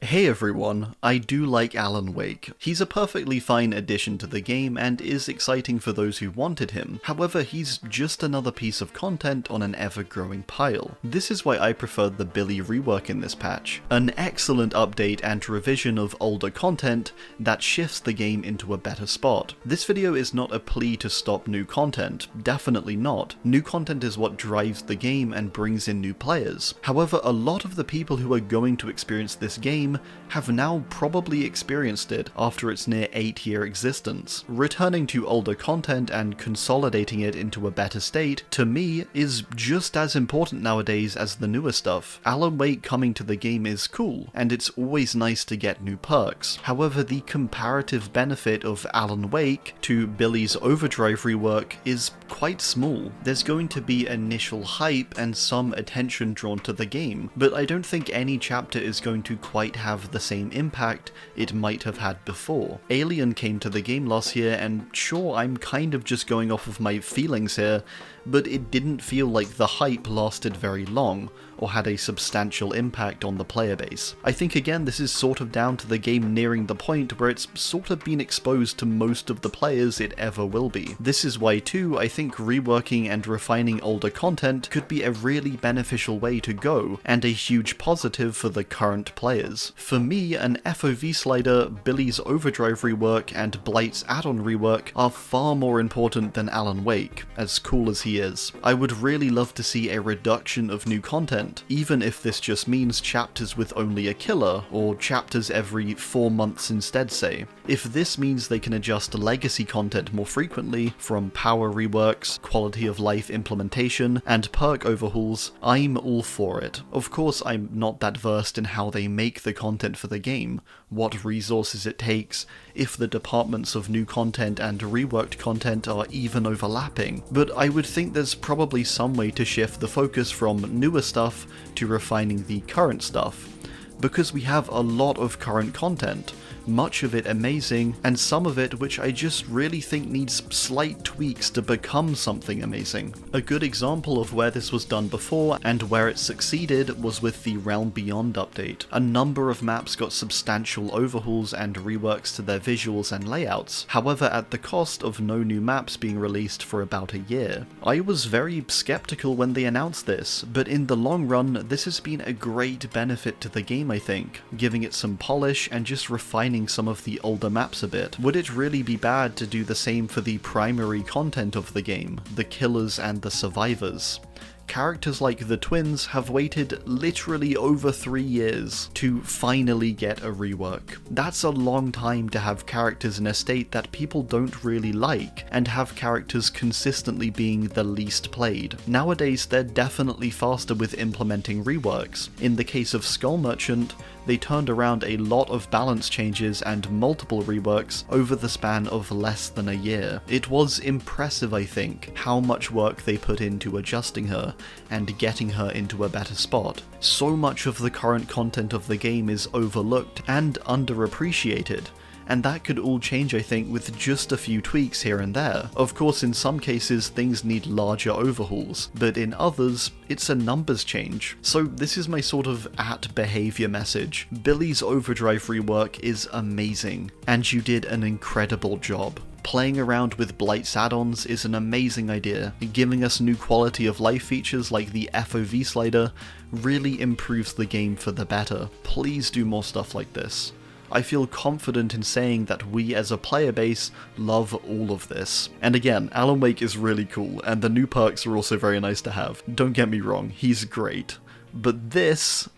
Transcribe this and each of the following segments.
Hey everyone, I do like Alan Wake. He's a perfectly fine addition to the game and is exciting for those who wanted him. However, he's just another piece of content on an ever-growing pile. This is why I preferred the Billy Rework in this patch. An excellent update and revision of older content that shifts the game into a better spot. This video is not a plea to stop new content, definitely not. New content is what drives the game and brings in new players. However, a lot of the people who are going to experience this game have now probably experienced it after its near 8-year existence. Returning to older content and consolidating it into a better state, to me, is just as important nowadays as the newer stuff. Alan Wake coming to the game is cool, and it's always nice to get new perks. However, the comparative benefit of Alan Wake to Billy's Overdrive rework is quite small. There's going to be initial hype and some attention drawn to the game, but I don't think any chapter is going to quite have the same impact it might have had before. Alien came to the game last year, and sure, I'm kind of just going off of my feelings here, but it didn't feel like the hype lasted very long, or had a substantial impact on the player base. I think again this is sort of down to the game nearing the point where it's sort of been exposed to most of the players it ever will be. This is why too, I think reworking and refining older content could be a really beneficial way to go, and a huge positive for the current players. For me, an FOV slider, Billy's Overdrive rework, and Blight's add-on rework are far more important than Alan Wake, as cool as he is. I would really love to see a reduction of new content, even if this just means chapters with only a killer, or chapters every 4 months instead, say. If this means they can adjust legacy content more frequently, from power reworks, quality of life implementation, and perk overhauls, I'm all for it. Of course, I'm not that versed in how they make the content for the game, what resources it takes, if the departments of new content and reworked content are even overlapping, but I would think there's probably some way to shift the focus from newer stuff to refining the current stuff, because we have a lot of current content, much of it amazing, and some of it which I just really think needs slight tweaks to become something amazing. A good example of where this was done before, and where it succeeded, was with the Realm Beyond update. A number of maps got substantial overhauls and reworks to their visuals and layouts, however at the cost of no new maps being released for about a year. I was very skeptical when they announced this, but in the long run this has been a great benefit to the game, I think, giving it some polish and just refining some of the older maps a bit. Would it really be bad to do the same for the primary content of the game, the killers and the survivors? Characters like the twins have waited literally over 3 years to finally get a rework. That's a long time to have characters in a state that people don't really like, and have characters consistently being the least played. Nowadays they're definitely faster with implementing reworks. In the case of Skull Merchant, they turned around a lot of balance changes and multiple reworks over the span of less than a year. It was impressive, I think, how much work they put into adjusting her and getting her into a better spot. So much of the current content of the game is overlooked and underappreciated, and that could all change, I think, with just a few tweaks here and there. Of course, in some cases things need larger overhauls, but in others, it's a numbers change. So this is my sort of behavior message. Billy's Overdrive rework is amazing, and you did an incredible job. Playing around with Blight's add-ons is an amazing idea. Giving us new quality of life features like the FOV slider really improves the game for the better. Please do more stuff like this. I feel confident in saying that we as a player base love all of this. And again, Alan Wake is really cool, and the new perks are also very nice to have. Don't get me wrong, he's great. But this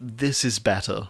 is better.